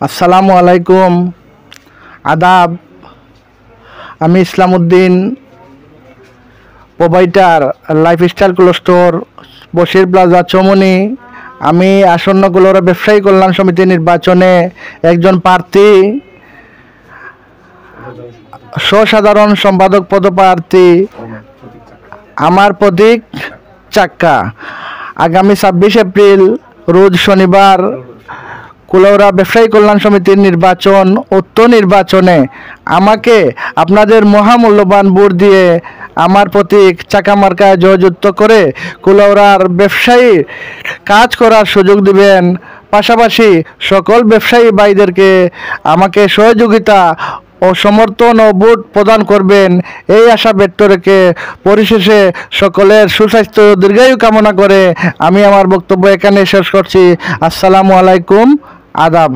আসসালামু আলাইকুম, আদাব। আমি Islamuddin, provider lifestyle cloth store, Bashir plaza, Choumuhani. আমি আসন্ন কুলাউড়া ব্যবসায়ী কল্যাণ সমিতি নির্বাচনে একজন প্রার্থী, সাধারণ সম্পাদক পদপ্রার্থী। আমার প্রতীক চাক্কা। আগামী 26 এপ্রিল রোজ শনিবার কুলাউড়া ব্যবসায়ী কল্যাণ সমিতির নির্বাচন। উক্ত নির্বাচনে আমাকে আপনাদের মহামূল্যবান ভোট দিয়ে আমার প্রতীক চাকা মার্কায় জয়যুক্ত করে কুলাউড়ার ব্যবসায়ী কাজ করার সুযোগ দিবেন। পাশাপাশি সকল ব্যবসায়ী ভাইদেরকে আমাকে সহযোগিতা ও সমর্থন ও ভোট প্রদান করবেন, এই আশা ব্যক্ত রেখে পরিশেষে সকলের সুস্বাস্থ্য ও দীর্ঘায়ু কামনা করে আমি আমার বক্তব্য এখানে শেষ করছি। আসসালামু আলাইকুম, আদাব।